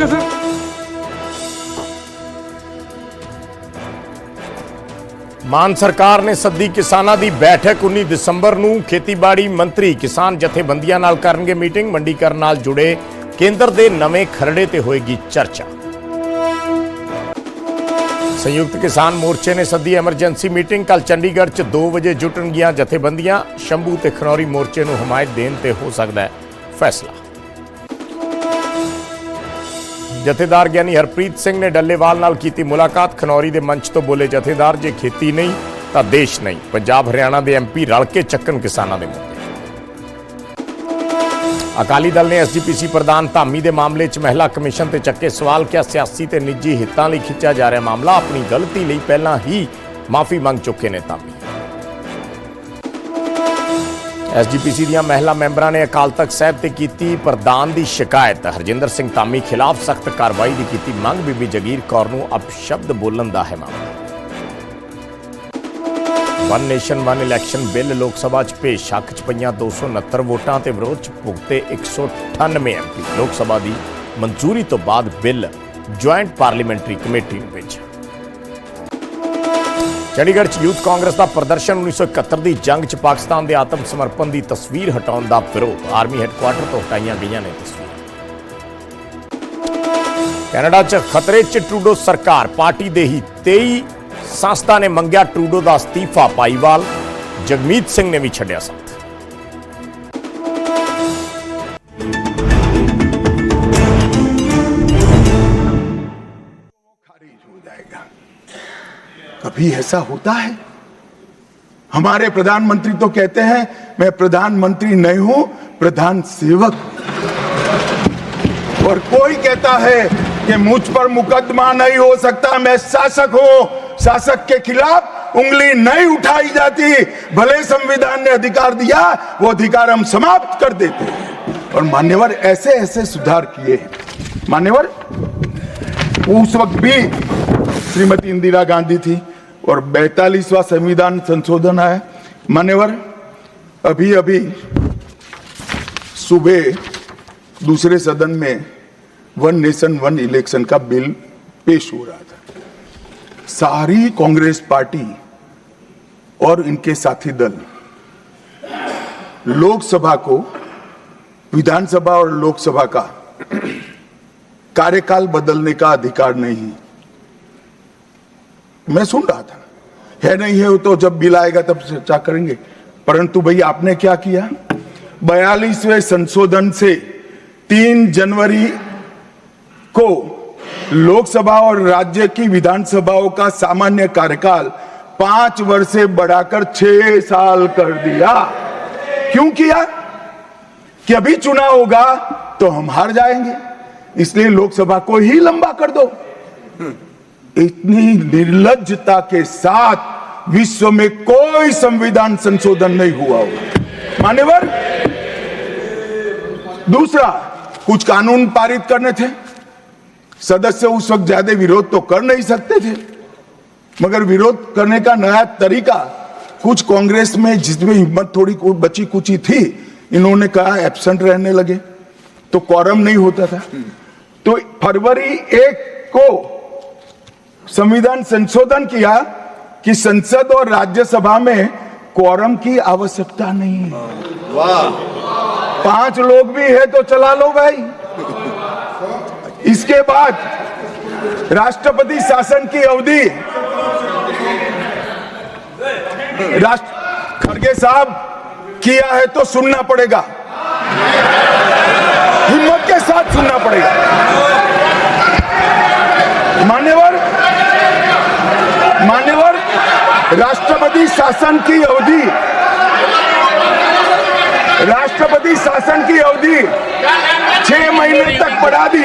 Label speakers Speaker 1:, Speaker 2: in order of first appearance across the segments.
Speaker 1: ठीक है सर।
Speaker 2: ਮਾਨ ਸਰਕਾਰ ਨੇ ਸੱਦੀ ਕਿਸਾਨਾਂ ਦੀ ਬੈਠਕ 19 ਦਸੰਬਰ ਨੂੰ। ਖੇਤੀਬਾੜੀ ਮੰਤਰੀ ਕਿਸਾਨ ਜਥੇਬੰਦੀਆਂ ਨਾਲ ਕਰਨਗੇ ਮੀਟਿੰਗ। ਮੰਡੀਕਰਨ ਨਾਲ ਜੁੜੇ ਕੇਂਦਰ ਦੇ ਨਵੇਂ ਖਰੜੇ ਤੇ ਹੋਏਗੀ ਚਰਚਾ। ਸੰਯੁਕਤ ਕਿਸਾਨ ਮੋਰਚੇ ਨੇ ਸੱਦੀ ਐਮਰਜੈਂਸੀ ਮੀਟਿੰਗ। ਕੱਲ ਚੰਡੀਗੜ੍ਹ 'ਚ 2 ਵਜੇ ਜੁਟਣਗੀਆਂ ਜਥੇਬੰਦੀਆਂ। ਸ਼ੰਭੂ ਤੇ ਖਨੌਰੀ ਮੋਰਚੇ ਨੂੰ ਹਮਾਇਤ ਦੇਣ ਤੇ ਹੋ ਸਕਦਾ ਹੈ ਫੈਸਲਾ। ਜਥੇਦਾਰ ਗਿਆਨੀ ਹਰਪ੍ਰੀਤ ਸਿੰਘ ਨੇ ਡੱਲੇਵਾਲ ਨਾਲ ਕੀਤੀ ਮੁਲਾਕਾਤ। ਖਨੌਰੀ ਦੇ ਮੰਚ ਤੋਂ ਬੋਲੇ ਜਥੇਦਾਰ, ਜੇ ਖੇਤੀ ਨਹੀਂ ਤਾਂ ਦੇਸ਼ ਨਹੀਂ। ਪੰਜਾਬ ਹਰਿਆਣਾ ਦੇ ਐਮਪੀ ਰਲ ਕੇ ਚੱਕਣ ਕਿਸਾਨਾਂ ਦੇ ਮੁੱਦੇ। ਅਕਾਲੀ ਦਲ ਨੇ ਐਸਜੀਪੀਸੀ ਪ੍ਰਧਾਨ ਧਾਮੀ ਦੇ ਮਾਮਲੇ 'ਚ ਮਹਿਲਾ ਕਮਿਸ਼ਨ ਤੇ ਚੱਕੇ ਸਵਾਲ। ਕਿਹਾ ਸਿਆਸੀ ਤੇ ਨਿੱਜੀ ਹਿੱਤਾਂ ਲਈ ਖਿੱਚਿਆ ਜਾ ਰਿਹਾ ਮਾਮਲਾ। ਆਪਣੀ ਗਲਤੀ ਲਈ ਪਹਿਲਾਂ ਹੀ ਮਾਫੀ ਮੰਗ ਚੁੱਕੇ ਨੇ ਧਾਮੀ। ਐਸਜੀਪੀਸੀ ਦੀਆਂ ਮਹਿਲਾ ਮੈਂਬਰਾਂ ਨੇ ਅਕਾਲ ਤਖਤ ਸਾਹਿਬ ਤੇ ਕੀਤੀ ਪ੍ਰਧਾਨ ਦੀ ਸ਼ਿਕਾਇਤ। ਹਰਜਿੰਦਰ ਸਿੰਘ ਧਾਮੀ ਖਿਲਾਫ ਸਖਤ ਕਾਰਵਾਈ ਦੀ ਕੀਤੀ ਮੰਗ। ਬੀਬੀ ਜਗੀਰ ਕੌਰ ਨੂੰ ਅਪਸ਼ਬਦ ਬੋਲਣ ਦਾ ਹੈ ਮਾਮਲਾ। One nation one election bill ਲੋਕ ਸਭਾ 'ਚ ਪੇਸ਼। ਹੱਕ 'ਚ ਪਈਆਂ 269 ਵੋਟਾਂ ਤੇ ਵਿਰੋਧ 'ਚ ਭੁਗਤੇ 198 ਐਮਪੀ। ਲੋਕ ਸਭਾ ਦੀ ਮਨਜ਼ੂਰੀ ਤੋਂ ਬਾਅਦ ਬਿੱਲ ਜੁਆਇੰਟ ਪਾਰਲੀਮੈਂਟਰੀ ਕਮੇਟੀ ਨੂੰ ਭੇਜਿਆ। ਚੰਡੀਗੜ੍ਹ 'ਚ ਯੂਥ ਕਾਂਗਰਸ ਦਾ ਪ੍ਰਦਰਸ਼ਨ। 1971 ਦੀ ਜੰਗ 'ਚ ਪਾਕਿਸਤਾਨ ਦੇ ਆਤਮ ਸਮਰਪਣ ਦੀ ਤਸਵੀਰ ਹਟਾਉਣ ਦਾ ਵਿਰੋਧ। ਆਰਮੀ ਹੈੱਡਕੁਆਰਟਰ ਤੋਂ ਹਟਾਈਆਂ ਗਈਆਂ ਨੇ ਤਸਵੀਰਾਂ। ਕੈਨੇਡਾ 'ਚ ਖਤਰੇ 'ਚ ਟਰੂਡੋ ਸਰਕਾਰ। ਪਾਰਟੀ ਦੇ ਹੀ 23 ਸੰਸਥਾ ਨੇ ਮੰਗਿਆ ਟਰੂਡੋ ਦਾ ਅਸਤੀਫਾ। ਭਾਈਵਾਲ ਜਗਮੀਤ ਸਿੰਘ ਨੇ ਵੀ ਛੱਡਿਆ ਸਾਥ।
Speaker 3: कभी ऐसा होता है? हमारे प्रधानमंत्री तो कहते हैं मैं प्रधानमंत्री नहीं हूं, प्रधान सेवक। और कोई कहता है कि मुझ पर मुकदमा नहीं हो सकता, मैं शासक हूं, शासक के खिलाफ उंगली नहीं उठाई जाती। भले संविधान ने अधिकार दिया, वो अधिकार हम समाप्त कर देते हैं। और मान्यवर ऐसे ऐसे सुधार किए। मान्यवर उस वक्त भी श्रीमती इंदिरा गांधी थी और 42वां संविधान संशोधन आया। मान्यवर अभी अभी सुबह दूसरे सदन में वन नेशन वन इलेक्शन का बिल पेश हो रहा था। सारी कांग्रेस पार्टी और इनके साथी दल लोकसभा को, विधानसभा और लोकसभा का कार्यकाल बदलने का अधिकार नहीं। मैं सुन रहा था, है नहीं है तो जब बिल आएगा तब चर्चा करेंगे। परंतु भाई आपने क्या किया? 42वें संशोधन से 3 जनवरी को लोकसभा और राज्य की विधानसभाओं का सामान्य कार्यकाल 5 वर्ष से बढ़ाकर 6 साल कर दिया। क्यों किया? कि अभी चुनाव होगा तो हम हार जाएंगे, इसलिए लोकसभा को ही लंबा कर दो। इतनी निर्लज्जता के साथ विश्व में कोई संविधान संशोधन नहीं हुआ होगा। मान्यवर दूसरा, कुछ कानून पारित करने थे। सदस्य उस वक्त ज्यादा विरोध तो कर नहीं सकते थे, मगर विरोध करने का नया तरीका कुछ कांग्रेस में, जिसमें हिम्मत थोड़ी बची कुची थी, इन्होंने कहा एब्सेंट रहने लगे तो क्वारम नहीं होता था। तो फरवरी 1 को संविधान संशोधन किया कि संसद और राज्यसभा में क्वारम की आवश्यकता नहीं है। वाह, 5 लोग भी है तो चला लो भाई। इसके बाद राष्ट्रपति शासन की अवधि, खड़गे साहब किया है तो सुनना पड़ेगा, हिम्मत के साथ सुनना पड़ेगा। मान्यवर राष्ट्रपति शासन की अवधि, राष्ट्रपति शासन की अवधि 6 महीने तक बढ़ा दी।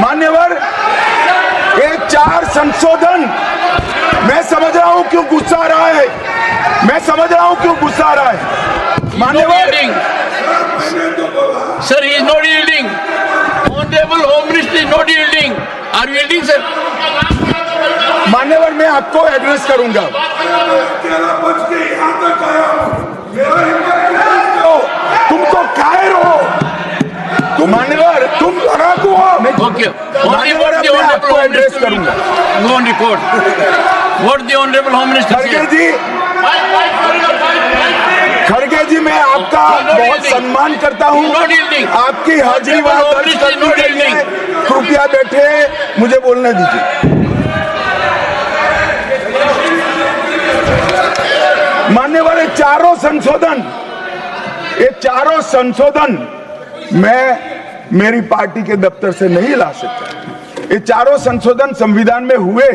Speaker 3: मान्यवर ये 4 संशोधन, मैं समझ रहा हूं क्यों गुस्सा आ रहा है, मैं समझ रहा हूं क्यों गुस्सा आ रहा है। मान्यवर
Speaker 4: sir, he is not yielding. Honorable Home Minister is not yielding. Are you yielding, sir?
Speaker 3: मान्यवर मैं आपको एड्रेस करूंगा। तुम तो कायर हो, तुम मान्यवर, तुम लड़ाकू हो।
Speaker 4: Okay. Only what the
Speaker 3: मैं आपको
Speaker 4: honorable Home
Speaker 3: address
Speaker 4: Minister will
Speaker 3: करूंगा।
Speaker 4: go on record. What the honorable Home Minister
Speaker 3: खड़गे
Speaker 4: said.
Speaker 3: जी, खड़गे जी, मैं आपका बहुत सम्मान करता हूं। आपकी हाजिरी वहां दर्ज कर दी गई है। कृपया बैठे, मुझे बोलने दीजिए। मान्यवर, ये चारों संशोधन मैं मेरी पार्टी के दफ्तर से नहीं ला सकता। ये चारों संशोधन संविधान में हुए,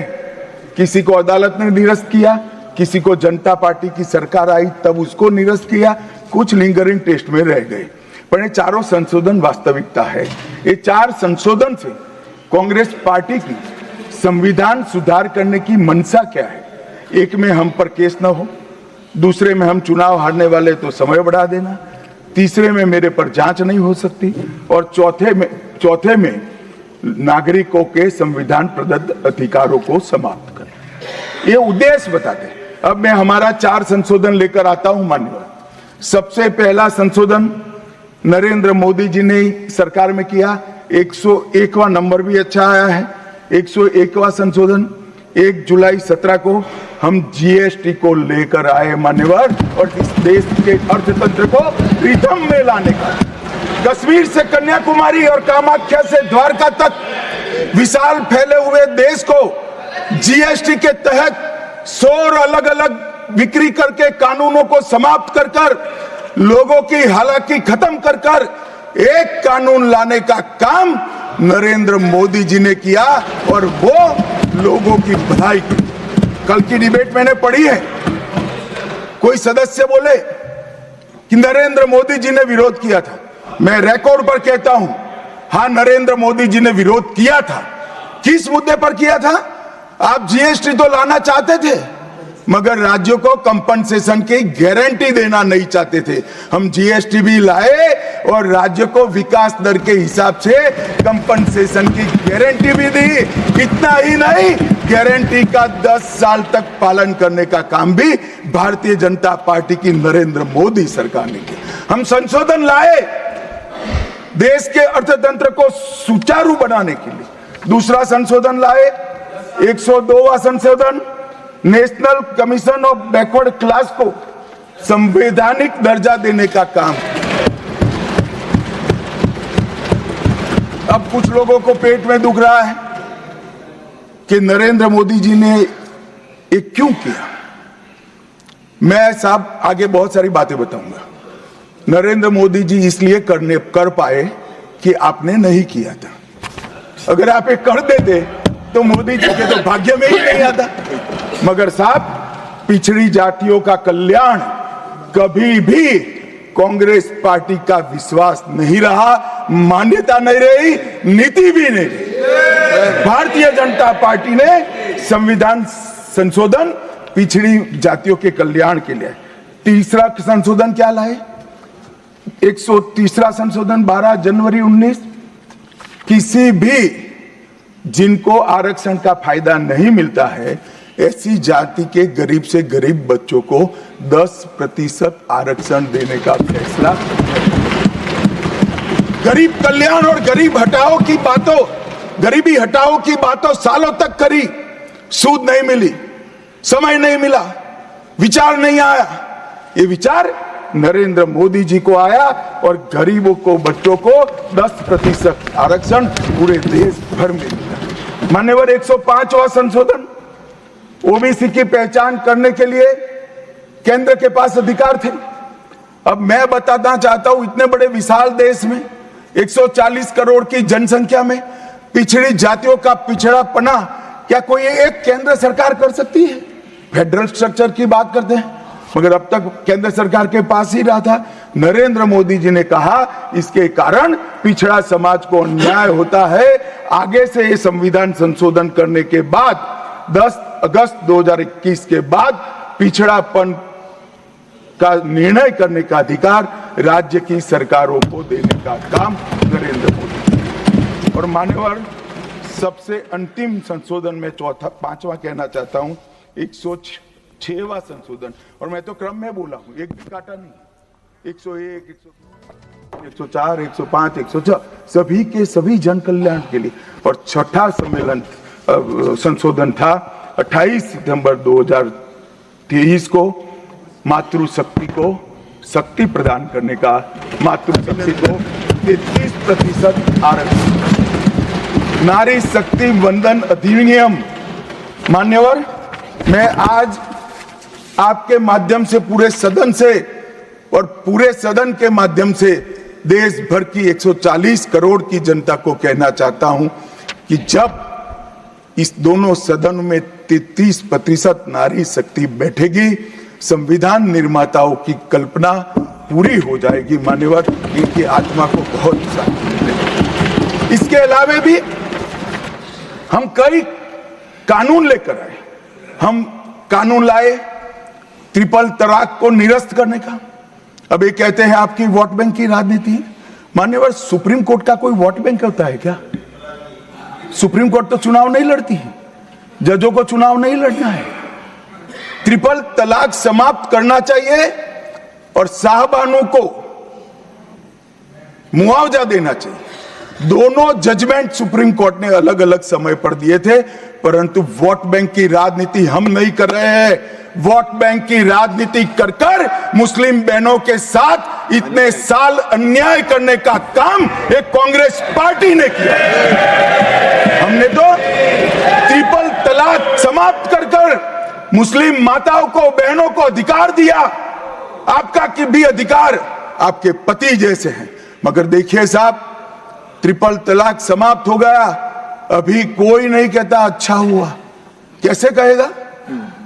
Speaker 3: किसी को अदालत ने निरस्त किया, किसी को जनता पार्टी की सरकार आई तब उसको निरस्त किया, कुछ लिंगरिंग टेस्ट में रह गए, पर ये चारों संशोधन वास्तविकता है। ये 4 संशोधन से कांग्रेस पार्टी की संविधान सुधार करने की मंशा क्या है? एक में हम पर केस न हो, दूसरे में हम चुनाव हारने वाले तो समय बढ़ा देना, तीसरे में मेरे पर जांच नहीं हो सकती, और चौथे में नागरिकों के संविधान प्रदत्त अधिकारों को समाप्त करना। ये उद्देश्य बताते हैं। अब मैं हमारा 4 संशोधन लेकर आता हूं मान्यवर। सबसे पहला संशोधन नरेंद्र मोदी जी ने सरकार में किया, 101वां नंबर भी अच्छा आया है। 101वां संशोधन 1 जुलाई 17 को हम जीएसटी को लेकर आए मान्यवर, और इस देश के अर्थतंत्र को रिथम में लाने का, कश्मीर से कन्याकुमारी और कामाख्या से द्वारका तक विशाल फैले हुए देश को जीएसटी के तहत 100 अलग अलग बिक्री करके कानूनों को समाप्त कर कर लोगों की हालाकी खत्म कर कर एक कानून लाने का काम नरेंद्र मोदी जी ने किया, और वो लोगों की भलाई की। कल की डिबेट मैंने पढ़ी है, कोई सदस्य बोले कि नरेंद्र मोदी जी ने विरोध किया था। मैं रिकॉर्ड पर कहता हूं, हां, नरेंद्र मोदी जी ने विरोध किया था। किस मुद्दे पर किया था? आप जीएसटी तो लाना चाहते थे, मगर राज्यों को कंपनसेशन की गारंटी देना नहीं चाहते थे। हम जीएसटी भी लाए और राज्य को विकास दर के हिसाब से कंपनसेशन की गारंटी भी दी। इतना ही नहीं, गारंटी का 10 साल तक पालन करने का काम भी भारतीय जनता पार्टी की नरेंद्र मोदी सरकार ने किया। हम संशोधन लाए देश के अर्थतंत्र को सुचारू बनाने के लिए। दूसरा संशोधन लाए, 102वां संशोधन, national commission of backward class को संवैधानिक दर्जा देने का काम। अब कुछ लोगों को पेट में दुख रहा है कि नरेंद्र मोदी जी ने ये क्यों किया। मैं साहब आगे बहुत सारी बातें बताऊंगा। नरेंद्र मोदी जी इसलिए कर पाए कि आपने नहीं किया था। अगर आप ये कर देते तो मोदी जी के तो भाग्य में ही नहीं आता। मगर साहब, पिछड़ी जातियों का कल्याण कभी भी कांग्रेस पार्टी का विश्वास नहीं रहा, मान्यता नहीं रही, नीति भी नहीं रही। भारतीय जनता पार्टी ने संविधान संशोधन पिछड़ी जातियों के कल्याण के लिए। तीसरा संशोधन क्या लाए? 130वां संशोधन 12 जनवरी 19, किसी भी जिनको आरक्षण का फायदा नहीं मिलता है, ऐसी जाति के गरीब से गरीब बच्चों को 10% आरक्षण देने का फैसला। गरीब कल्याण और गरीब हटाओ की बातों, गरीबी हटाओ की बातों सालों तक करी, सूद नहीं मिली, समय नहीं मिला, विचार नहीं आया। ये विचार नरेंद्र मोदी जी को आया और गरीबों को, बच्चों को 10% आरक्षण पूरे देश भर में मिला। मान्यवर, 105वां संशोधन, ओबीसी की पहचान करने के लिए केंद्र के पास अधिकार थे। अब मैं बताना चाहता हूं, इतने बड़े विशाल देश में 140 करोड़ की जनसंख्या में पिछड़ी जातियों का पिछड़ापना क्या कोई एक केंद्र सरकार कर सकती है? फेडरल स्ट्रक्चर की बात करते हैं, मगर अब तक केंद्र सरकार के पास ही रहा था। नरेंद्र मोदी जी ने कहा इसके कारण पिछड़ा समाज को अन्याय होता है। आगे से ये संविधान संशोधन करने के बाद 10 अगस्त 2021 के बाद पिछड़ापन का निर्णय करने का अधिकार राज्य की सरकारों को देने का काम नरेंद्र मोदी। और मान्यवर, सबसे अंतिम संशोधन में 5वां कहना चाहता हूं, 106वां संशोधन, और मैं तो क्रम में बोला हूं, एक भी काटा नहीं। 101, 102 104, 105, 106 सभी के सभी जन कल्याण के लिए। और छठा सम्मेलन संशोधन था 28 सितंबर 2023 को मातृशक्ति को शक्ति प्रदान करने का, मातृशक्ति को 33% आरक्षण, नारी शक्ति वंदन अधिनियम। मान्यवर, मैं आज आपके माध्यम से पूरे सदन से और पूरे सदन के माध्यम से देश भर की 140 करोड़ की जनता को कहना चाहता हूं कि जब इस दोनों सदन में 33% नारी शक्ति बैठेगी, संविधान निर्माताओं की कल्पना पूरी हो जाएगी। मान्यवर, इनकी आत्मा को बहुत शांति मिलेगी। इसके अलावा भी हम कई कानून लेकर आए। हम कानून लाए ट्रिपल तलाक को निरस्त करने का। अब ये कहते हैं आपकी वोट बैंक की राजनीति है। मान्यवर, सुप्रीम कोर्ट का कोई वोट बैंक होता है क्या? सुप्रीम कोर्ट तो चुनाव नहीं लड़ती है, जजों को चुनाव नहीं लड़ना है। ट्रिपल तलाक समाप्त करना चाहिए और साहबानों को मुआवजा देना चाहिए। दोनों जजमेंट सुप्रीम कोर्ट ने अलग अलग समय पर दिए थे, परंतु वोट बैंक की राजनीति हम नहीं कर रहे हैं। वोट बैंक की राजनीति कर कर मुस्लिम बहनों के साथ इतने साल अन्याय करने का काम एक कांग्रेस पार्टी ने किया। हमने तो ट्रिपल तलाक समाप्त कर कर मुस्लिम माताओं को, बहनों को अधिकार दिया। आपका कि भी अधिकार आपके पति जैसे हैं। मगर देखिए साहब, ट्रिपल तलाक समाप्त हो गया, अभी कोई नहीं कहता अच्छा हुआ। कैसे कहेगा?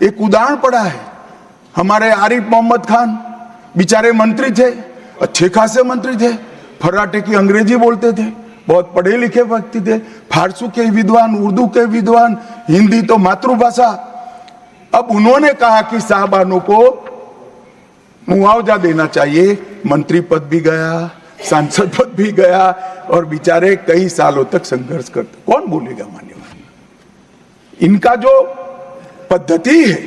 Speaker 3: एक उदाहरण पड़ा है, हमारे आरिफ मोहम्मद खान बेचारे मंत्री थे, अच्छे खासे मंत्री थे, फर्राटे की अंग्रेजी बोलते थे, बहुत पढ़े लिखे व्यक्ति थे, फारसी के विद्वान, उर्दू के विद्वान, हिंदी तो मातृभाषा। अब उन्होंने कहा कि साहबानों को मुआवजा देना चाहिए। मंत्री पद भी गया, सांसद पद भी गया और बेचारे कई सालों तक संघर्ष करते। कौन बोलेगा? मान्यवर, इनका जो पद्धति है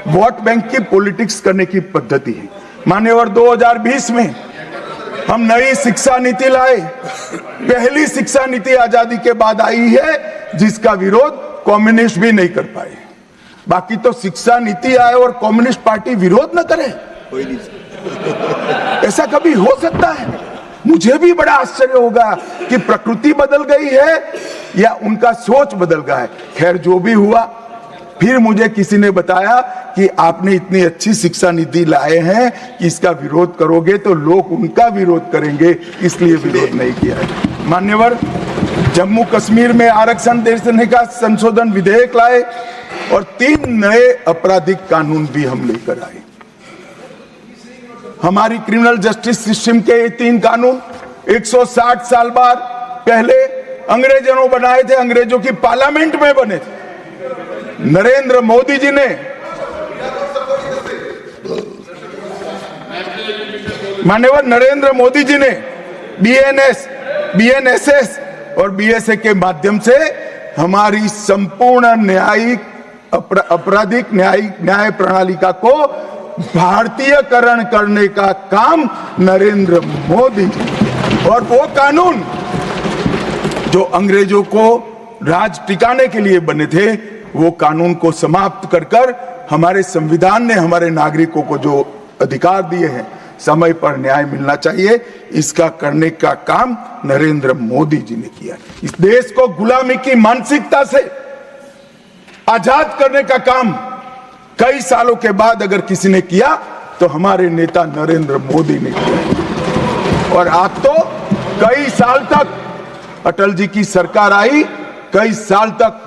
Speaker 3: वोट बैंक की पॉलिटिक्स करने की पद्धति है। मान्यवर, 2020 में हम नई शिक्षा नीति लाए। पहली शिक्षा नीति आजादी के बाद आई है जिसका विरोध कम्युनिस्ट भी नहीं कर पाए। बाकी तो शिक्षा नीति आए और कम्युनिस्ट पार्टी विरोध न करे, ऐसा कभी हो सकता है? मुझे भी बड़ा आश्चर्य होगा कि प्रकृति बदल गई है या उनका सोच बदल गया है। खैर, जो भी हुआ, फिर मुझे किसी ने बताया कि आपने इतनी अच्छी शिक्षा नीति लाए हैं कि इसका विरोध करोगे तो लोग उनका विरोध करेंगे, इसलिए विरोध नहीं किया है। मान्यवर, जम्मू कश्मीर में आरक्षण देने का संशोधन विधेयक लाए और 3 नए आपराधिक कानून भी हम लेकर आए। हमारी क्रिमिनल जस्टिस सिस्टम के ये 3 कानून 160 साल बाद पहले अंग्रेजों ने बनाए थे, अंग्रेजों की पार्लियामेंट में बने थे। नरेंद्र मोदी जी ने, माननीय नरेंद्र मोदी जी ने बीएनएस, बीएनएसएस और बीएसए के माध्यम से हमारी संपूर्ण न्यायिक आपराधिक न्याय प्रणालिका को भारतीयकरण करने का काम नरेंद्र मोदी जी। और वो कानून जो अंग्रेजों को राज टिकाने के लिए बने थे, वो कानून को समाप्त कर कर हमारे संविधान ने हमारे नागरिकों को जो अधिकार दिए हैं, समय पर न्याय मिलना चाहिए, इसका करने का काम नरेंद्र मोदी जी ने किया। इस देश को गुलामी की मानसिकता से आजाद करने का काम कई सालों के बाद अगर किसी ने किया तो हमारे नेता नरेंद्र मोदी ने किया। और आप तो कई साल तक अटल जी की सरकार आई, कई साल तक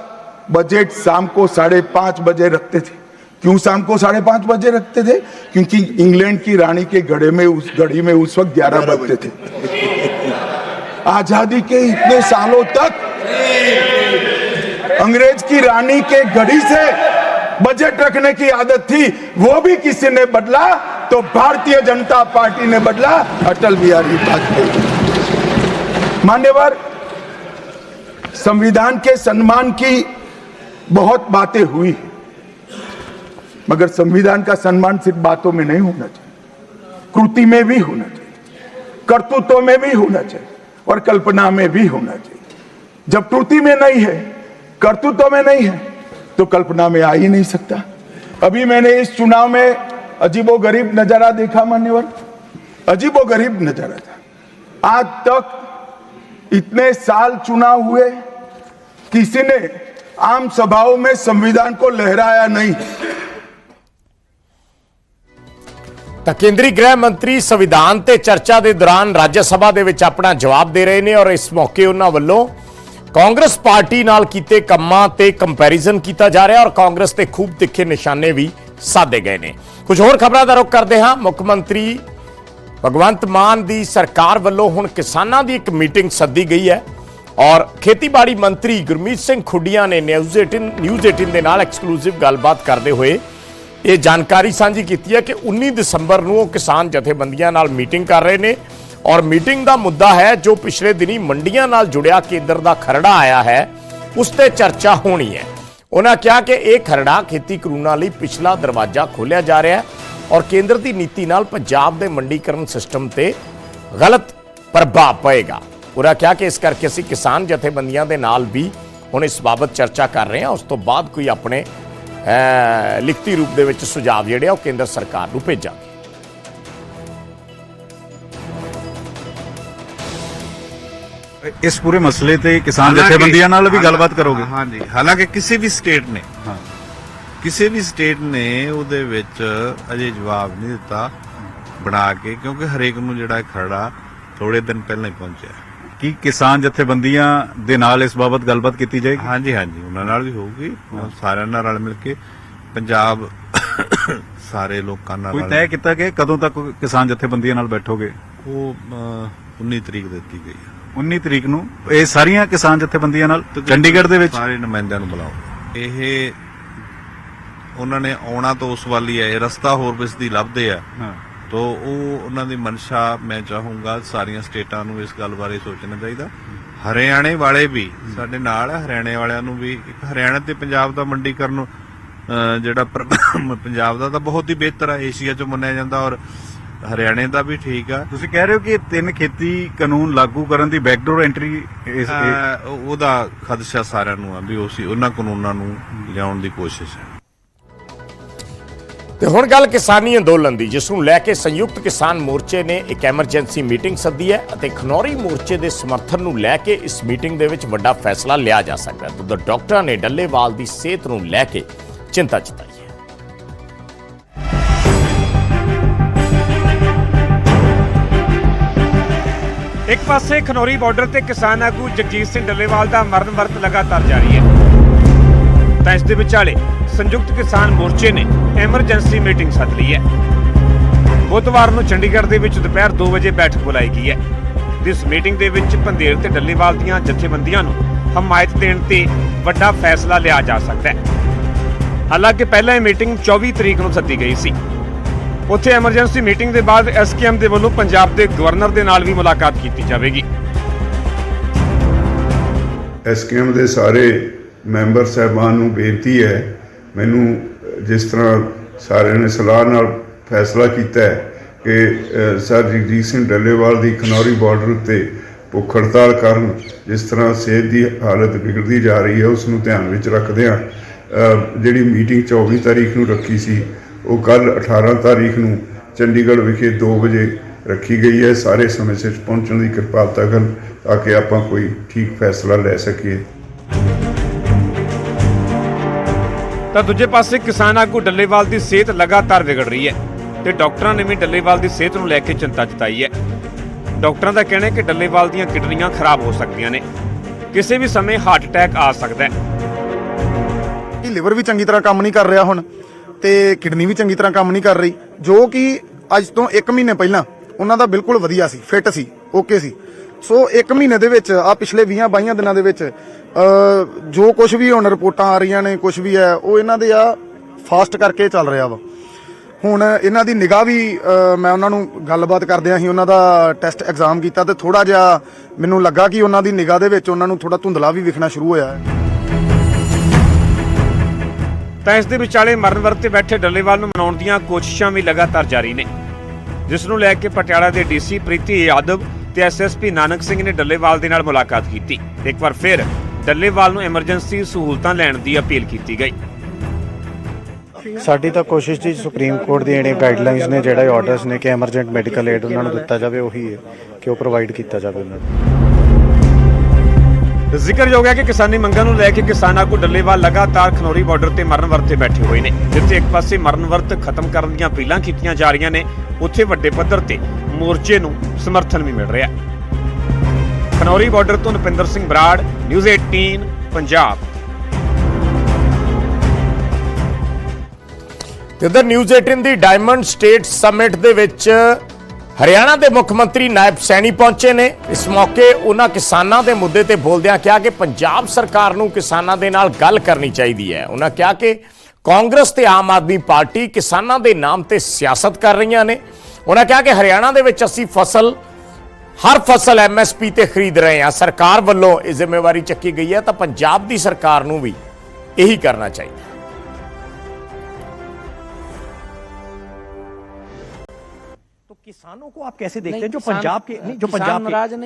Speaker 3: बजट शाम को 5:30 बजे रखते थे। क्यों शाम को 5:30 बजे रखते थे? क्योंकि इंग्लैंड की रानी के घड़ी में उस वक्त 11 बजते थे। आजादी के इतने सालों तक अंग्रेज की रानी के घड़ी से बजट रखने की आदत थी, वो भी किसी ने बदला तो भारतीय जनता पार्टी ने बदला, अटल बिहारी वाजपेयी। मान्यवर, संविधान के सम्मान की बहुत बातें हुई है, मगर संविधान का सम्मान सिर्फ बातों में नहीं होना चाहिए, कृति में भी होना चाहिए। कर्तृत्व में भी होना चाहिए और कल्पना में भी होना चाहिए। जब त्रुटि में नहीं है, कर्तृत्व में नहीं है, तो कल्पना में आ ही नहीं सकता। अभी मैंने इस चुनाव में अजीबोगरीब नजारा देखा मान्यवर, अजीबोगरीब नजारा था। आज तक इतने साल चुनाव हुए, किसी ने आम सभाओं में संविधान को लहराया नहीं।
Speaker 2: ਤਾਂ ਕੇਂਦਰੀ ਗ੍ਰਹਿ ਮੰਤਰੀ ਸੰਵਿਧਾਨ ਤੇ ਚਰਚਾ ਦੇ ਦੌਰਾਨ ਰਾਜ ਸਭਾ ਦੇ ਵਿੱਚ ਆਪਣਾ ਜਵਾਬ ਦੇ ਰਹੇ ਨੇ ਔਰ ਇਸ ਮੌਕੇ ਉਹਨਾਂ ਵੱਲੋਂ ਕਾਂਗਰਸ ਪਾਰਟੀ ਨਾਲ ਕੀਤੇ ਕੰਮਾਂ ਤੇ ਕੰਪੈਰੀਜ਼ਨ ਕੀਤਾ ਜਾ ਰਿਹਾ ਔਰ ਕਾਂਗਰਸ ਤੇ ਖੂਬ ਤਿੱਖੇ ਨਿਸ਼ਾਨੇ ਵੀ ਸਾਧੇ ਗਏ ਨੇ। ਕੁਝ ਹੋਰ ਖਬਰਾਂ ਦਾ ਰੁਖ ਕਰਦੇ ਹਾਂ। ਮੁੱਖ ਮੰਤਰੀ ਭਗਵੰਤ ਮਾਨ ਦੀ ਸਰਕਾਰ ਵੱਲੋਂ ਹੁਣ ਕਿਸਾਨਾਂ ਦੀ ਇੱਕ ਮੀਟਿੰਗ ਸੱਦੀ ਗਈ ਹੈ ਔਰ ਖੇਤੀਬਾੜੀ ਮੰਤਰੀ ਗੁਰਮੀਤ ਸਿੰਘ ਖੁੱਡੀਆਂ ਨੇ ਨਿਊਜ਼ 18 ਦੇ ਨਾਲ ਐਕਸਕਲੂਸਿਵ ਗੱਲਬਾਤ ਕਰਦੇ ਹੋਏ ਇਹ ਜਾਣਕਾਰੀ ਸਾਂਝੀ ਕੀਤੀ ਹੈ ਕਿ 19 ਦਸੰਬਰ ਨੂੰ ਉਹ ਕਿਸਾਨ ਜਥੇਬੰਦੀਆਂ ਨਾਲ ਮੀਟਿੰਗ ਕਰ ਰਹੇ ਨੇ ਔਰ ਮੀਟਿੰਗ ਦਾ ਮੁੱਦਾ ਹੈ ਜੋ ਪਿਛਲੇ ਦਿਨੀ ਮੰਡੀਆਂ ਨਾਲ ਜੁੜਿਆ ਕੇਂਦਰ ਦਾ ਖਰੜਾ ਆਇਆ ਹੈ ਉਸ ਤੇ ਚਰਚਾ ਹੋਣੀ ਹੈ। ਉਹਨਾਂ ਕਿਹਾ ਕਿ ਇਹ ਖਰੜਾ ਖੇਤੀ ਕਾਨੂੰਨਾਂ ਲਈ ਪਿਛਲਾ ਦਰਵਾਜ਼ਾ ਖੋਲ੍ਹਿਆ ਜਾ ਰਿਹਾ ਹੈ ਔਰ ਕੇਂਦਰ ਦੀ ਨੀਤੀ ਨਾਲ ਪੰਜਾਬ ਦੇ ਮੰਡੀਕਰਨ ਸਿਸਟਮ ਤੇ ਗਲਤ ਪ੍ਰਭਾਵ ਪਏਗਾ। ਉਹਨਾਂ ਕਿਹਾ ਕਿ ਇਸ ਕਰਕੇ ਅਸੀਂ ਕਿਸਾਨ ਜਥੇਬੰਦੀਆਂ ਦੇ ਨਾਲ ਵੀ ਹੁਣ ਇਸ ਬਾਬਤ ਚਰਚਾ ਕਰ ਰਹੇ ਹਾਂ। ਉਸ ਤੋਂ ਬਾਅਦ ਕੋਈ ਆਪਣੇ ਲਿਖਤੀ ਰੂਪ ਦੇ ਵਿੱਚ ਸੁਝਾਅ ਜਿਹੜੇ ਆ ਉਹ ਕੇਂਦਰ ਸਰਕਾਰ ਨੂੰ ਭੇਜਾਂਗੇ।
Speaker 1: इस पूरे मसले ते किसान जथेबंदियां नाल भी गलबात करोगे?
Speaker 5: हाँ जी, हालांकि किसी भी स्टेट ने ਉਹਦੇ ਵਿੱਚ ਅਜੇ ਜਵਾਬ ਨਹੀਂ ਦਿੱਤਾ ਬਣਾ ਕੇ, ਕਿਉਂਕਿ ਹਰੇਕ ਨੂੰ ਜਿਹੜਾ ਖਰੜਾ ਥੋੜੇ ਦਿਨ ਪਹਿਲਾਂ ਹੀ ਪਹੁੰਚਿਆ।
Speaker 1: ਕੀ ਕਿਸਾਨ ਜਥੇਬੰਦੀਆਂ ਦੇ ਨਾਲ ਇਸ ਬਾਬਤ ਗੱਲਬਾਤ ਕੀਤੀ ਜਾਏਗੀ?
Speaker 5: ਹਾਂਜੀ ਹਾਂਜੀ, ਉਹਨਾਂ ਨਾਲ ਵੀ ਹੋਊਗੀ, ਸਾਰਿਆਂ ਨਾਲ ਰਲ ਮਿਲ ਕੇ ਪੰਜਾਬ ਸਾਰੇ ਲੋਕਾਂ ਨਾਲ।
Speaker 1: ਕੋਈ ਤੈਅ ਕੀਤਾ ਕਿ ਕਦੋਂ ਤੱਕ ਕਿਸਾਨ ਜਥੇਬੰਦੀਆਂ ਨਾਲ ਬੈਠੋਗੇ?
Speaker 5: ਉਹ 19 ਤਰੀਕ ਦਿੱਤੀ ਗਈ ਹੈ।
Speaker 1: 19 ਤਰੀਕ ਨੂੰ ਇਹ ਸਾਰੀਆਂ ਕਿਸਾਨ ਜਥੇਬੰਦੀਆਂ ਨਾਲ ਚੰਡੀਗੜ੍ਹ ਦੇ ਵਿੱਚ
Speaker 5: ਸਾਰੇ ਨੁਮਾਇੰਦਿਆਂ ਨੂੰ ਬੁਲਾਓ। ਇਹ ਉਹਨਾਂ ਨੇ ਆਉਣਾ ਤਾਂ ਉਸ ਵੱਲ ਹੀ ਹੈ, ਇਹ ਰਸਤਾ ਹੋਰ ਬਿਸ ਦੀ ਲੱਭਦੇ ਆ। ਤੋ ਉਹ ਉਹਨਾਂ ਦੀ ਮਨਸ਼ਾ ਮੈਂ ਚਾਹੂੰਗਾ ਸਾਰੀਆਂ ਸਟੇਟਾਂ ਨੂੰ ਇਸ ਗੱਲ ਬਾਰੇ ਸੋਚਣਾ ਚਾਹੀਦਾ। ਹਰਿਆਣੇ ਵਾਲੇ ਵੀ ਸਾਡੇ ਨਾਲ ਹੈ, ਹਰਿਆਣੇ ਵਾਲਿਆਂ ਨੂੰ ਵੀ ਇੱਕ ਹਰਿਆਣਾ ਤੇ ਪੰਜਾਬ ਦਾ ਮੰਡੀਕਰਨ ਜਿਹੜਾ ਪੰਜਾਬ ਦਾ ਤਾਂ ਬਹੁਤ ਹੀ ਬਿਹਤਰ ਹੈ, ਏਸ਼ੀਆ 'ਚ ਮੰਨਿਆ ਜਾਂਦਾ ਔਰ ਹਰਿਆਣੇ ਦਾ ਵੀ ਠੀਕ ਆ।
Speaker 1: ਤੁਸੀਂ ਕਹਿ ਰਹੇ ਹੋ ਕਿ 3 ਖੇਤੀ ਕਾਨੂੰਨ ਲਾਗੂ ਕਰਨ ਦੀ ਬੈਕਡੋਰ ਐਂਟਰੀ
Speaker 5: ਉਹਦਾ ਖਦਸ਼ਾ ਸਾਰਿਆਂ ਨੂੰ ਆ ਵੀ ਉਹਨਾਂ ਕਾਨੂੰਨਾਂ ਨੂੰ ਲਿਆਉਣ ਦੀ ਕੋਸ਼ਿਸ਼ ਹੈ।
Speaker 2: ਤੇ ਹੁਣ ਗੱਲ ਕਿਸਾਨੀ ਅੰਦੋਲਨ ਦੀ, ਜਿਸ ਨੂੰ ਲੈ ਕੇ ਸੰਯੁਕਤ ਕਿਸਾਨ ਮੋਰਚੇ ਨੇ ਇੱਕ ਐਮਰਜੈਂਸੀ ਮੀਟਿੰਗ ਸੱਦੀ ਹੈ ਅਤੇ ਖਨੌਰੀ ਮੋਰਚੇ ਦੇ ਸਮਰਥਨ ਨੂੰ ਲੈ ਕੇ ਇਸ ਮੀਟਿੰਗ ਦੇ ਵਿੱਚ ਵੱਡਾ ਫੈਸਲਾ ਲਿਆ ਜਾ ਸਕਦਾ ਹੈ। ਤਾਂ ਡਾਕਟਰਾਂ ਨੇ ਡੱਲੇਵਾਲ ਦੀ ਸਿਹਤ ਨੂੰ ਲੈ ਕੇ ਚਿੰਤਾ ਜਤਾਈ ਹੈ।
Speaker 6: ਇੱਕ ਪਾਸੇ ਖਨੌਰੀ ਬਾਰਡਰ ਤੇ ਕਿਸਾਨ ਆਗੂ ਜਗਜੀਤ ਸਿੰਘ ਡੱਲੇਵਾਲ ਦਾ ਮਰਨ ਵਰਤ ਲਗਾਤਾਰ ਜਾਰੀ ਹੈ, ਤਾਂ ਇਸ ਦੇ ਵਿਚਾਲੇ ਸੰਯੁਕਤ ਕਿਸਾਨ ਮੋਰਚੇ ਨੇ ਐਮਰਜੈਂਸੀ ਮੀਟਿੰਗ ਸੱਦ ਲਈ ਹੈ। ਬੁੱਧਵਾਰ ਨੂੰ ਚੰਡੀਗੜ੍ਹ ਦੇ ਵਿੱਚ ਦੁਪਹਿਰ 2 ਵਜੇ ਬੈਠਕ ਬੁਲਾਈ ਗਈ ਹੈ। ਇਸ ਮੀਟਿੰਗ ਦੇ ਵਿੱਚ ਪੰਧੇਰ ਤੇ ਡੱਲੇਵਾਲ ਦੀਆਂ ਜਥੇਬੰਦੀਆਂ ਨੂੰ ਹਮਾਇਤ ਦੇਣ ਤੇ ਵੱਡਾ ਫੈਸਲਾ ਲਿਆ ਜਾ ਸਕਦਾ ਹੈ। ਹਾਲਾਂਕਿ ਪਹਿਲਾਂ ਇਹ ਮੀਟਿੰਗ 24 ਤਰੀਕ ਨੂੰ ਸੱਦੀ ਗਈ ਸੀ। ਉੱਥੇ ਐਮਰਜੈਂਸੀ ਮੀਟਿੰਗ ਦੇ ਬਾਅਦ ਐਸਕੇਐਮ ਦੇ ਵੱਲੋਂ ਪੰਜਾਬ ਦੇ ਗਵਰਨਰ ਦੇ ਨਾਲ ਵੀ ਮੁਲਾਕਾਤ ਕੀਤੀ ਜਾਵੇਗੀ।
Speaker 7: ਐਸਕੇਐਮ ਦੇ ਸਾਰੇ ਮੈਂਬਰ ਸਾਹਿਬਾਨ ਨੂੰ ਬੇਨਤੀ ਹੈ, ਮੈਨੂੰ ਜਿਸ ਤਰ੍ਹਾਂ ਸਾਰਿਆਂ ਨੇ ਸਲਾਹ ਨਾਲ ਫੈਸਲਾ ਕੀਤਾ ਹੈ ਕਿ ਸਰ ਜਗਜੀਤ ਸਿੰਘ ਡੱਲੇਵਾਲ ਦੀ ਖਨੌਰੀ ਬਾਰਡਰ ਉੱਤੇ ਭੁੱਖ ਹੜਤਾਲ ਕਾਰਨ ਜਿਸ ਤਰ੍ਹਾਂ ਸਿਹਤ ਦੀ ਹਾਲਤ ਵਿਗੜਦੀ ਜਾ ਰਹੀ ਹੈ, ਉਸ ਨੂੰ ਧਿਆਨ ਵਿੱਚ ਰੱਖਦਿਆਂ ਜਿਹੜੀ ਮੀਟਿੰਗ 24 ਤਾਰੀਖ ਨੂੰ ਰੱਖੀ ਸੀ ਉਹ ਕੱਲ 18 ਤਾਰੀਖ ਨੂੰ ਚੰਡੀਗੜ੍ਹ ਵਿਖੇ 2 ਵਜੇ ਰੱਖੀ ਗਈ ਹੈ। ਸਾਰੇ ਸਮੇਂ ਸਿਰ ਪਹੁੰਚਣ ਦੀ ਕਿਰਪਾਲਤਾ ਕਰਨ ਤਾਂ ਕਿ ਆਪਾਂ ਕੋਈ ਠੀਕ ਫੈਸਲਾ ਲੈ ਸਕੀਏ।
Speaker 6: ਤਾਂ ਦੂਜੇ ਪਾਸੇ ਕਿਸਾਨ ਆਗੂ ਡੱਲੇਵਾਲ ਦੀ ਸਿਹਤ ਲਗਾਤਾਰ ਵਿਗੜ ਰਹੀ ਹੈ ਤੇ ਡਾਕਟਰਾਂ ਨੇ ਵੀ ਡੱਲੇਵਾਲ ਦੀ ਸਿਹਤ ਨੂੰ ਲੈ ਕੇ ਚਿੰਤਾ ਜਤਾਈ ਹੈ। ਡਾਕਟਰਾਂ ਦਾ ਕਹਿਣਾ ਹੈ ਕਿ ਡੱਲੇਵਾਲ ਦੀਆਂ ਕਿਡਨੀਆਂ ਖਰਾਬ ਹੋ ਸਕਦੀਆਂ ਨੇ, ਕਿਸੇ ਵੀ ਸਮੇਂ ਹਾਰਟ ਅਟੈਕ ਆ ਸਕਦਾ ਹੈ।
Speaker 8: ਲਿਵਰ ਵੀ ਚੰਗੀ ਤਰ੍ਹਾਂ ਕੰਮ ਨਹੀਂ ਕਰ ਰਿਹਾ ਹੁਣ ਤੇ ਕਿਡਨੀ ਵੀ ਚੰਗੀ ਤਰ੍ਹਾਂ ਕੰਮ ਨਹੀਂ ਕਰ ਰਹੀ, ਜੋ ਕਿ ਅੱਜ ਤੋਂ 1 ਮਹੀਨੇ ਪਹਿਲਾਂ ਉਹਨਾਂ ਦਾ ਬਿਲਕੁਲ ਵਧੀਆ ਸੀ, ਫਿੱਟ ਸੀ, ਓਕੇ ਸੀ। ਸੋ 1 ਮਹੀਨੇ ਦੇ ਵਿੱਚ ਆ ਪਿਛਲੇ 20-22 ਦਿਨਾਂ ਦੇ ਵਿੱਚ ਜੋ ਕੁਝ ਵੀ ਹੁਣ ਰਿਪੋਰਟਾਂ ਆ ਰਹੀਆਂ ਨੇ, ਕੁਝ ਵੀ ਹੈ ਉਹ ਇਹਨਾਂ ਦੇ ਆ ਫਾਸਟ ਕਰਕੇ ਚੱਲ ਰਿਹਾ ਵਾ। ਹੁਣ ਇਹਨਾਂ ਦੀ ਨਿਗਾਹ ਵੀ ਮੈਂ ਉਹਨਾਂ ਨੂੰ ਗੱਲਬਾਤ ਕਰਦਿਆਂ ਸੀ ਉਹਨਾਂ ਦਾ ਟੈਸਟ ਐਗਜ਼ਾਮ ਕੀਤਾ ਤੇ ਥੋੜਾ ਜਿਹਾ ਮੈਨੂੰ ਲੱਗਾ ਕਿ ਉਹਨਾਂ ਦੀ ਨਿਗਾਹ ਦੇ ਵਿੱਚ ਉਹਨਾਂ ਨੂੰ ਥੋੜਾ ਧੁੰਦਲਾ ਵੀ ਵਿਖਣਾ ਸ਼ੁਰੂ ਹੋਇਆ ਹੈ।
Speaker 6: ਤਾਂ ਇਸ ਦੇ ਵਿਚਾਲੇ ਮਰਨ ਵਰਤ ਤੇ ਬੈਠੇ ਡੱਲੇਵਾਲ ਨੂੰ ਮਨਾਉਣ ਦੀਆਂ ਕੋਸ਼ਿਸ਼ਾਂ ਵੀ ਲਗਾਤਾਰ ਜਾਰੀ ਨੇ। ਜਿਸ ਨੂੰ ਲੈ ਕੇ ਪਟਿਆਲਾ ਦੇ ਡੀਸੀ ਪ੍ਰੀਤੀ ਯਾਦਵ ਤੇ ਐਸਐਸਪੀ ਨਾਨਕ ਸਿੰਘ ਨੇ ਡੱਲੇਵਾਲ ਦੇ ਨਾਲ ਮੁਲਾਕਾਤ ਕੀਤੀ। ਇੱਕ ਵਾਰ ਫਿਰ ਡੱਲੇਵਾਲ ਨੂੰ ਐਮਰਜੈਂਸੀ ਸਹੂਲਤਾਂ ਲੈਣ ਦੀ ਅਪੀਲ ਕੀਤੀ ਗਈ।
Speaker 9: ਸਾਡੀ ਤਾਂ ਕੋਸ਼ਿਸ਼ ਜੀ ਸੁਪਰੀਮ ਕੋਰਟ ਦੀਆਂ ਜਿਹੜੀਆਂ ਗਾਈਡਲਾਈਨਸ ਨੇ, ਜਿਹੜੇ ਆਰਡਰਸ ਨੇ ਕਿ ਐਮਰਜੈਂਟ ਮੈਡੀਕਲ ਏਡ ਉਹਨਾਂ ਨੂੰ ਦਿੱਤਾ ਜਾਵੇ, ਉਹੀ ਹੈ ਕਿ ਉਹ ਪ੍ਰੋਵਾਈਡ ਕੀਤਾ ਜਾਵੇ ਉਹਨਾਂ ਨੂੰ।
Speaker 6: ਜ਼ਿਕਰਯੋਗ ਹੈ ਕਿ ਕਿਸਾਨੀ ਮੰਗਾਂ ਨੂੰ ਲੈ ਕੇ ਕਿਸਾਨ ਆਗੂ ਡੱਲੇਵਾਲ ਲਗਾਤਾਰ ਖਨੌਰੀ ਬਾਰਡਰ ਤੇ ਮਰਨ ਵਰਤ ਤੇ ਬੈਠੇ ਹੋਏ ਨੇ। ਜਿੱਥੇ ਇੱਕ ਪਾਸੇ ਮਰਨ ਵਰਤ ਖਤਮ ਕਰਨ ਦੀਆਂ ਅਪੀਲਾਂ ਕੀਤੀਆਂ ਜਾ ਰਹੀਆਂ ਨੇ, ਉੱਥੇ ਵੱਡੇ ਪੱਧਰ ਤੇ ਮੋਰਚੇ ਨੂੰ ਸਮਰਥਨ ਵੀ ਮਿਲ ਰਿਹਾ। ਖਨੌਰੀ ਬਾਰਡਰ ਤੋਂ ਨੁਪਿੰਦਰ ਸਿੰਘ ਬਰਾੜ, ਨਿਊਜ਼ 18 ਪੰਜਾਬ।
Speaker 2: ਤੇ ਇਧਰ ਨਿਊਜ਼ 18 ਦੀ ਡਾਇਮੰਡ ਸਟੇਟ ਸਮਿਟ ਦੇ ਵਿੱਚ ਹਰਿਆਣਾ ਦੇ ਮੁੱਖ ਮੰਤਰੀ ਨਾਇਬ ਸੈਣੀ ਪਹੁੰਚੇ ਨੇ। ਇਸ ਮੌਕੇ ਉਹਨਾਂ ਕਿਸਾਨਾਂ ਦੇ ਮੁੱਦੇ ਤੇ ਬੋਲਦਿਆਂ ਕਿਹਾ ਕਿ ਪੰਜਾਬ ਸਰਕਾਰ ਨੂੰ ਕਿਸਾਨਾਂ ਦੇ ਨਾਲ ਗੱਲ ਕਰਨੀ ਚਾਹੀਦੀ ਹੈ। ਉਹਨਾਂ ਕਿਹਾ ਕਿ ਕਾਂਗਰਸ ਤੇ ਆਮ ਆਦਮੀ ਪਾਰਟੀ ਕਿਸਾਨਾਂ ਦੇ ਨਾਮ ਤੇ ਸਿਆਸਤ ਕਰ ਰਹੀਆਂ ਨੇ। ਉਹਨਾਂ ਕਿਹਾ ਕਿ ਹਰਿਆਣਾ ਦੇ ਵਿੱਚ ਅਸੀਂ ਹਰ ਫਸਲ MSP ਤੇ ਖਰੀਦ ਰਹੇ ਹਾਂ। ਸਰਕਾਰ ਵੱਲੋਂ ਇਹ ਜ਼ਿੰਮੇਵਾਰੀ ਚੱਕੀ ਗਈ ਹੈ ਤਾਂ ਪੰਜਾਬ ਦੀ ਸਰਕਾਰ ਨੂੰ ਵੀ ਇਹੀ ਕਰਨਾ ਚਾਹੀਦਾ।
Speaker 10: किसानों को आप कैसे देखते हैं जो पंजाब के नहीं, जो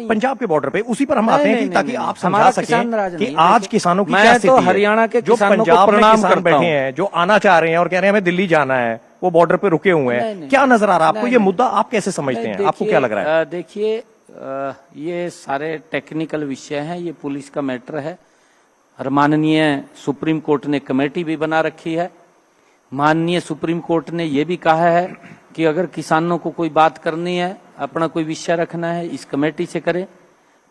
Speaker 10: पंजाब के बॉर्डर पे उसी पर हम आते हैं कि ताकि आप समझा सकें कि आज किसानों की क्या स्थिति है।
Speaker 11: हरियाणा के
Speaker 10: जो पंजाब में किसान बैठे हैं, जो आना चाह रहे हैं और कह रहे हैं हमें दिल्ली जाना है, वो बॉर्डर पे रुके हुए हैं, क्या नजर आ रहा है आपको? ये मुद्दा आप कैसे समझते हैं? आपको क्या लग रहा है?
Speaker 11: देखिए, ये सारे टेक्निकल विषय हैं, ये पुलिस का मैटर है। और माननीय सुप्रीम कोर्ट ने कमेटी भी बना रखी है। माननीय सुप्रीम कोर्ट ने ये भी कहा है कि अगर किसानों को कोई बात करनी है, अपना कोई विषय रखना है, इस कमेटी से करें।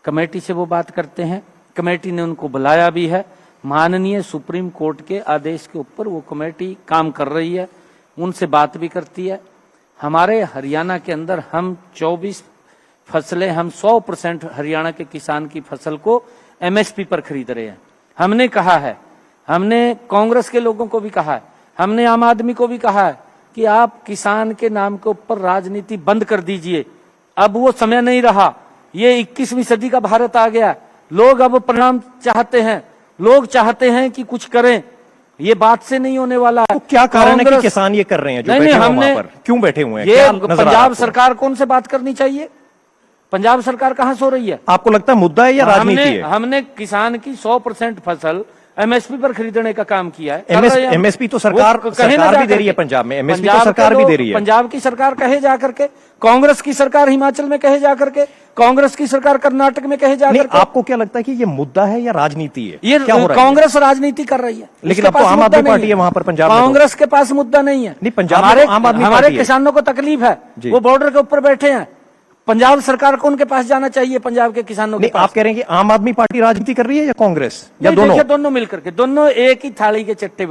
Speaker 11: कमेटी से वो बात करते हैं। कमेटी ने उनको बुलाया भी है। माननीय सुप्रीम कोर्ट के आदेश के ऊपर वो कमेटी काम कर रही है, उनसे बात भी करती है। हमारे हरियाणा के अंदर हम 24 फसलें, हम 100% हरियाणा के किसान की फसल को MSP पर खरीद रहे हैं। हमने कहा है, हमने कांग्रेस के लोगों को भी कहा है, हमने आम आदमी को भी कहा है कि आप किसान के नाम के ऊपर राजनीति बंद कर दीजिए। अब वो समय नहीं रहा। ये 21वीं सदी का भारत आ गया। लोग अब परिणाम चाहते हैं, लोग चाहते हैं कि कुछ करें। ये बात से नहीं होने वाला है।
Speaker 10: तो क्या कारण है कि किसान ये कर रहे हैं? जो
Speaker 11: नहीं,
Speaker 10: बैठे
Speaker 11: नहीं,
Speaker 10: हैं
Speaker 11: हमने
Speaker 10: वहां पर क्यों बैठे हुए हैं?
Speaker 11: ये पंजाब सरकार कौन से बात करनी चाहिए? पंजाब सरकार कहां सो रही है?
Speaker 10: आपको लगता है मुद्दा है या राजनीति है?
Speaker 11: हमने किसान की 100% फसल MSP पर खरीदने का काम किया है।
Speaker 10: MSP तो सरकार भी दे रही है पंजाब में। MSP तो सरकार भी दे रही है।
Speaker 11: पंजाब की सरकार कहे जाकर के, कांग्रेस की सरकार हिमाचल में कहे जाकर के, कांग्रेस की सरकार कर्नाटक में कहे जाकर के।
Speaker 10: आपको क्या लगता है कि ये मुद्दा है या राजनीति है?
Speaker 11: ये कांग्रेस राजनीति कर रही है।
Speaker 10: लेकिन अब तो आम आदमी पार्टी है वहां पर पंजाब में।
Speaker 11: कांग्रेस के पास मुद्दा नहीं है।
Speaker 10: नहीं, पंजाब में आम आदमी
Speaker 11: हमारे किसानों को तकलीफ है, वो बॉर्डर के ऊपर बैठे हैं। पंजाब सरकार को उनके पास जाना चाहिए, पंजाब के किसानों के पास।
Speaker 10: आप कह रहे हैं कि आम आदमी पार्टी राजनीति कर रही है या कांग्रेस या दोनों?
Speaker 11: दोनों मिलकर के, दोनों एक ही थाली के चट्टे